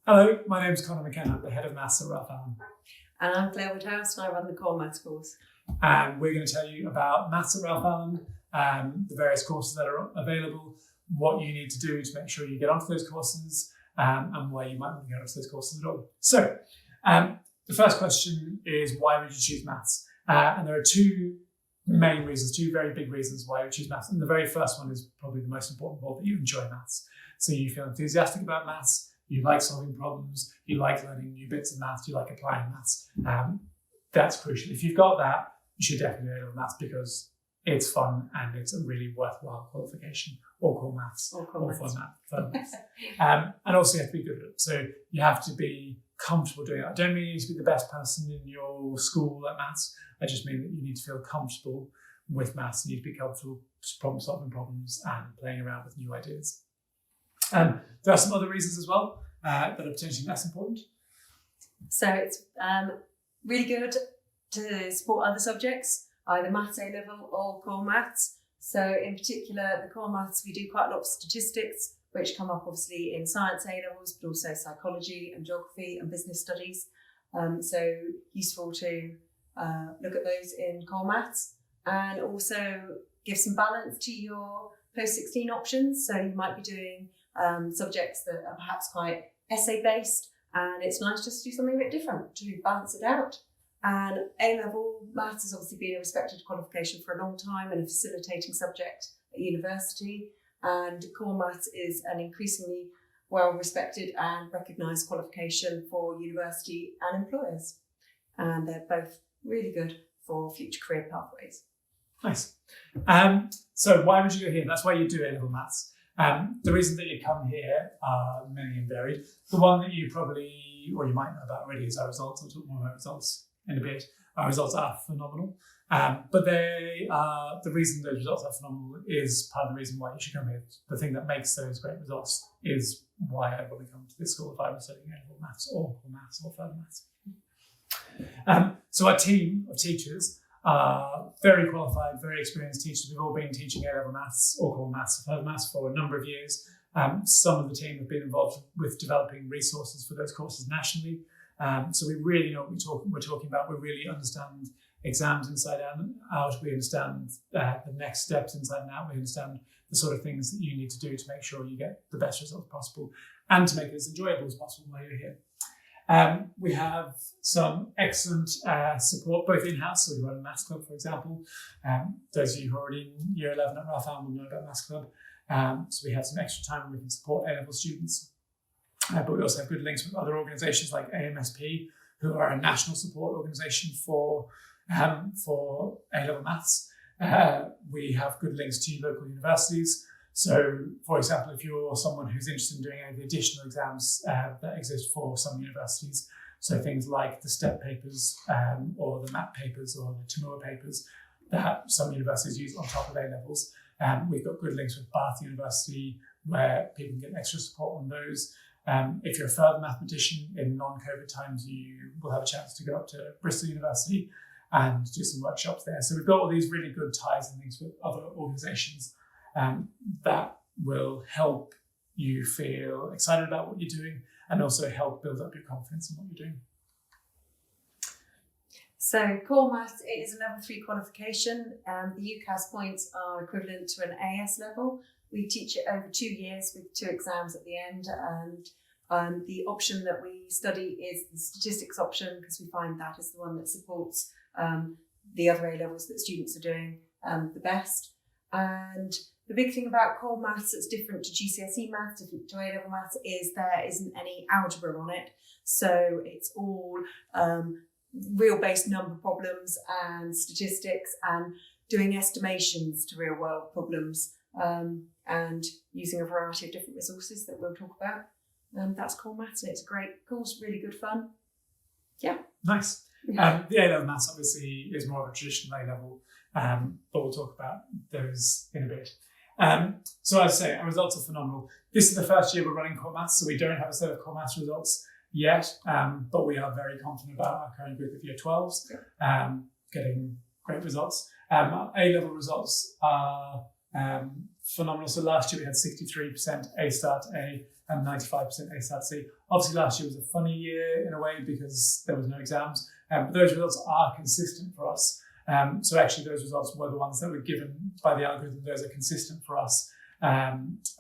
Hello, my name's Conor McKenna, the head of maths at Ralph Allen. And I'm Claire Woodhouse and I run the core maths course. And we're going to tell you about maths at Ralph Allen, the various courses that are available, what you need to do to make sure you get onto those courses, and why you might want to get onto those courses at all. So, the first question is, why would you choose maths? And there are two main reasons, two very big reasons why you choose maths. And the very first one is probably the most important of all, that you enjoy maths. So you feel enthusiastic about maths, you like solving problems, you like learning new bits of maths, you like applying maths. That's crucial. If you've got that, you should definitely do maths because it's fun and it's a really worthwhile qualification. Or core maths, or fun maths. And also you have to be good at it. So you have to be comfortable doing it. I don't mean you need to be the best person in your school at maths. I just mean that you need to feel comfortable with maths. You need to be comfortable problem solving problems and playing around with new ideas. There are some other reasons as well that are potentially less important. So it's really good to support other subjects, either maths A-level or core maths. So in particular, the core maths, we do quite a lot of statistics, which come up obviously in science A-levels, but also psychology and geography and business studies. So useful to look at those in core maths, and also give some balance to your post-16 options. So you might be doing subjects that are perhaps quite essay-based, and it's nice just to do something a bit different to balance it out. And A-level maths has obviously been a respected qualification for a long time and a facilitating subject at university. And core maths is an increasingly well-respected and recognised qualification for university and employers. And they're both really good for future career pathways. Nice. So why would you go here? That's why you do A-level maths. The reason that you come here are many and varied. The one that you probably, or you might know about already, is our results. I'll talk more about results in a bit. Our results are phenomenal. But they are, the reason those results are phenomenal is part of the reason why you should come here. The thing that makes those great results is why I want to come to this school if I was studying A-level maths or further maths. So our team of teachers are very qualified, very experienced teachers. We've all been teaching A-level maths or core maths or further maths for a number of years. Some of the team have been involved with developing resources for those courses nationally. So we really know what we're talking about. We really understand exams inside out. We understand the next steps inside and out. We understand the sort of things that you need to do to make sure you get the best results possible and to make it as enjoyable as possible while you're here. We have some excellent support, both in-house. So we run a maths club, for example. Those of you who are already in year 11 at Ralph Allen will know about maths club. So we have some extra time where we can support A-level students. But we also have good links with other organisations like AMSP, who are a national support organisation for A-level maths. We have good links to local universities. So, for example, if you're someone who's interested in doing any of the additional exams that exist for some universities, so things like the STEP papers or the MAP papers or the TAMUA papers that some universities use on top of A-levels, we've got good links with Bath University where people can get extra support on those. If you're a further mathematician in non-COVID times, you will have a chance to go up to Bristol University and do some workshops there. So we've got all these really good ties and links with other organisations that will help you feel excited about what you're doing and also help build up your confidence in what you're doing. So core maths is a level 3 qualification. The UCAS points are equivalent to an AS level. We teach it over 2 years with 2 exams at the end, and the option that we study is the statistics option because we find that is the one that supports the other A levels that students are doing the best. And the big thing about core maths that's different to GCSE maths, different to A-level maths, is there isn't any algebra on it. So it's all real-based number problems and statistics and doing estimations to real-world problems and using a variety of different resources that we'll talk about. That's core maths, and it's a great course, really good fun. Yeah. Nice. The A-level maths obviously is more of a traditional A-level, but we'll talk about those in a bit. So as I say, our results are phenomenal. This is the first year we're running core maths, so we don't have a set of core maths results yet, but we are very confident about our current group of year 12s getting great results. A-level results are phenomenal. So last year we had 63% A star to A and 95% A star to C. Obviously last year was a funny year in a way because there was no exams, but those results are consistent for us. So actually those results were the ones that were given by the algorithm. Those are consistent for us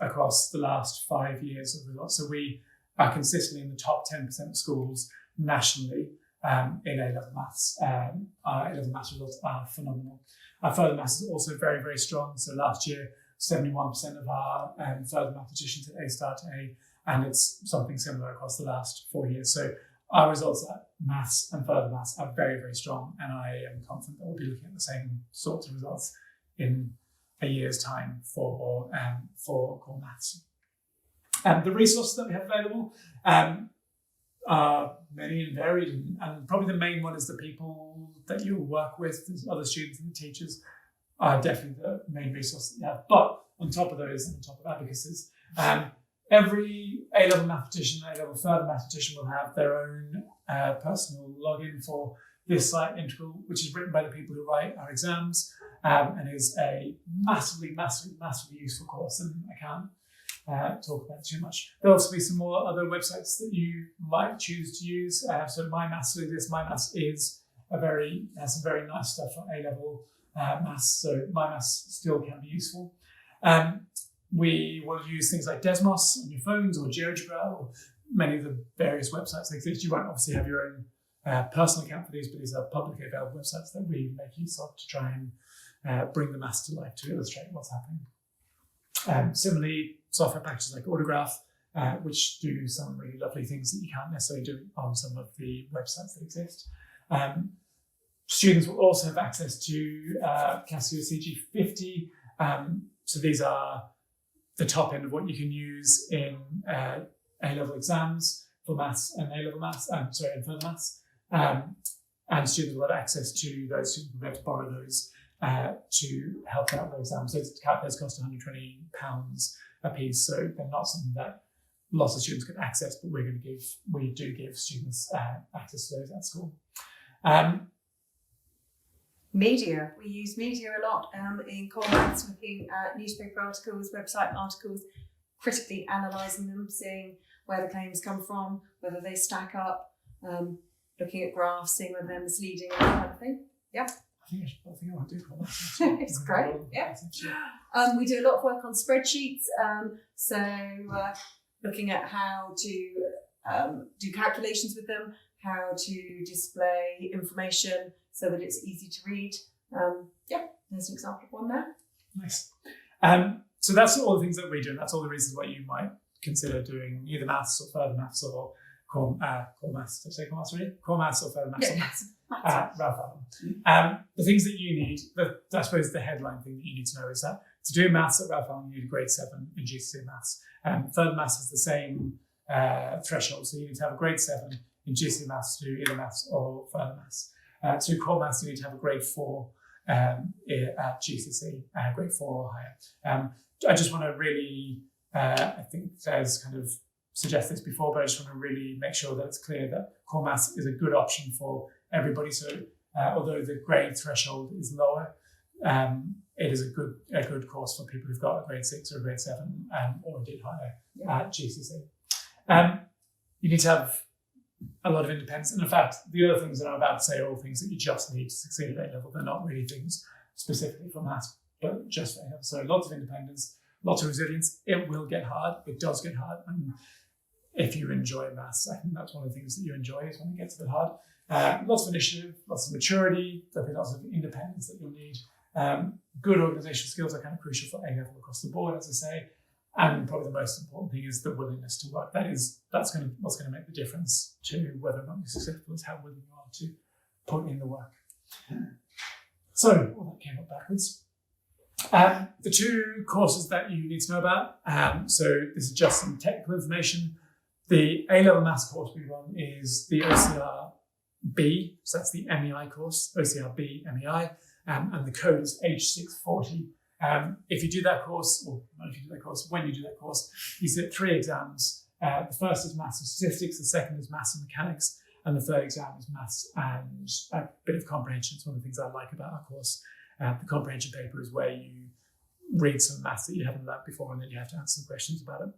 across the last 5 years of results. So we are consistently in the top 10% of schools nationally in A-level maths. Our A-level maths results are phenomenal. Our further maths is also very, very strong. So last year, 71% of our further mathematicians had A star to A, and it's something similar across the last 4 years. So our results at maths and further maths are very, very strong, and I am confident that we'll be looking at the same sorts of results in a year's time for core maths. The resources that we have available are many and varied, and probably the main one is the people that you work with, the other students and the teachers are definitely the main resource that you have. But on top of those, and on top of advocacies, every A-level mathematician, A-level further mathematician will have their own personal login for this site Integral, which is written by the people who write our exams, and is a massively, massively, massively useful course, and I can't talk about it too much. There'll also be some more other websites that you might choose to use. So My Maths do this. My Maths has some very nice stuff for A-level maths. So My Maths still can be useful. We will use things like Desmos on your phones or GeoGebra or many of the various websites that exist. You won't obviously have your own personal account for these, but these are publicly available websites that we make use of to try and bring the maths to life, to illustrate what's happening. Similarly, software packages like Autograph, which do some really lovely things that you can't necessarily do on some of the websites that exist. Students will also have access to Casio CG50. So these are the top end of what you can use in A-level exams for maths and A-level maths, and further maths. And students will have access to those. Students will be able to borrow those to help out with exams. So those cost £120 a piece, so they're not something that lots of students can access, but we do give students access to those at school. Media. We use media a lot in core maths, looking at newspaper articles, website articles, critically analysing them, seeing where the claims come from, whether they stack up, looking at graphs, seeing whether they're misleading, that kind of thing. Yeah. I think I want to do core maths. It's great. Yeah. We do a lot of work on spreadsheets. Looking at how to do calculations with them, how to display information so that it's easy to read. There's an example of one there. Nice. So that's all the things that we do, and that's all the reasons why you might consider doing either maths or further maths or core maths. Did I say core maths already? Core maths or further maths or maths. Ralph Allen. The things that you need, I suppose the headline thing that you need to know is that to do maths at Ralph Allen, you need a grade 7 in GCSE maths. Further maths has the same threshold, so you need to have a grade 7 in GCSE maths to do either maths or further maths. To do core maths, you need to have a grade 4 at GCSE, grade 4 or higher. I just want to really, I think there's kind of suggested this before, but I just want to really make sure that it's clear that core maths is a good option for everybody. So although the grade threshold is lower, it is a good course for people who've got a grade 6 or a grade 7 or indeed higher at GCSE. You need to have a lot of independence. And in fact, the other things that I'm about to say are all things that you just need to succeed at A-level. They're not really things specifically for maths, but just for A-level. So lots of independence, lots of resilience. It will get hard. It does get hard. And if you enjoy maths, I think that's one of the things that you enjoy is when it gets a bit hard. Lots of initiative, lots of maturity, there'll be lots of independence that you'll need. Good organizational skills are kind of crucial for A-level across the board, as I say. And probably the most important thing is the willingness to work. That's what's going to make the difference to whether or not you're successful, is how willing you are to put in the work. So, that came up backwards. The two courses that you need to know about. So this is just some technical information. The A-level maths course we run is the OCR B, so that's the MEI course, OCR B MEI, and the code is H640. If you do that course, or not if you do that course, when you do that course, you sit 3 exams. The first is maths and statistics, the second is maths and mechanics, and the third exam is maths and a bit of comprehension. It's one of the things I like about our course. The comprehension paper is where you read some maths that you haven't learned before, and then you have to answer some questions about it.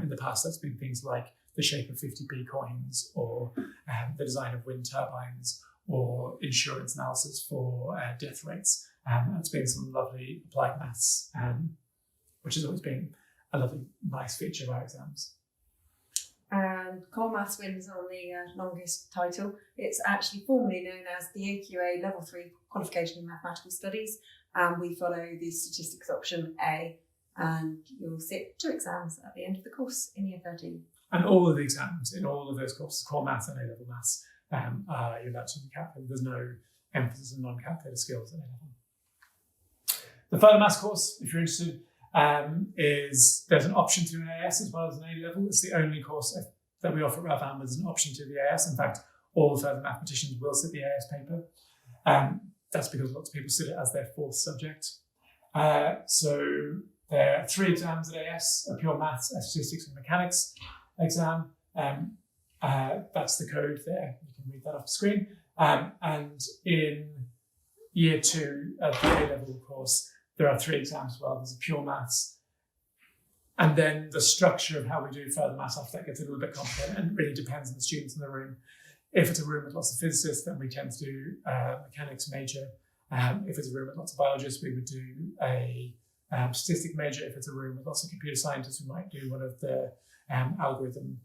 In the past, that's been things like the shape of 50p coins, or the design of wind turbines, or insurance analysis for death rates. It's been some lovely applied maths, which has always been a lovely, nice feature of our exams. And Core Maths wins on the longest title. It's actually formally known as the AQA Level 3 Qualification in Mathematical Studies, and we follow the statistics option A, and you'll sit 2 exams at the end of the course in Year 13. And all of the exams in all of those courses, Core Maths and A-Level Maths, you're allowed to be calculated. There's no emphasis on non-calculated skills at A-Level. The further maths course, if you're interested, there's an option to an AS as well as an A-Level. It's the only course that we offer at Ralph Allen with an option to the AS. In fact, all the further mathematicians will sit the AS paper. That's because lots of people sit it as their 4th subject. So there are 3 exams at AS: a pure maths, a statistics and mechanics exam. That's the code there. You can read that off the screen. And in Year 2 of the A-Level course, there are 3 exams as well. There's a pure maths. And then the structure of how we do further maths after that gets a little bit complicated, and it really depends on the students in the room. If it's a room with lots of physicists, then we tend to do mechanics major. If it's a room with lots of biologists, we would do a statistic major. If it's a room with lots of computer scientists, we might do one of the algorithm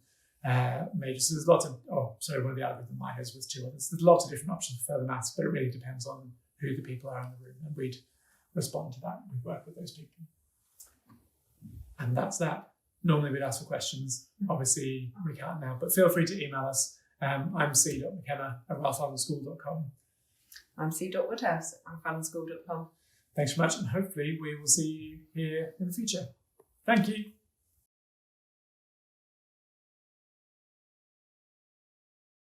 majors. So there's lots of, one of the algorithm minors with 2 others. There's lots of different options for further maths, but it really depends on who the people are in the room, and we'd respond to that. We work with those people. And that's that. Normally we'd ask for questions. Obviously we can't now, but feel free to email us. I'm c.mckenna@ralphallenSchool.com. I'm c.woodhouse@ralphallenSchool.com. Thanks so much, and hopefully we will see you here in the future. Thank you.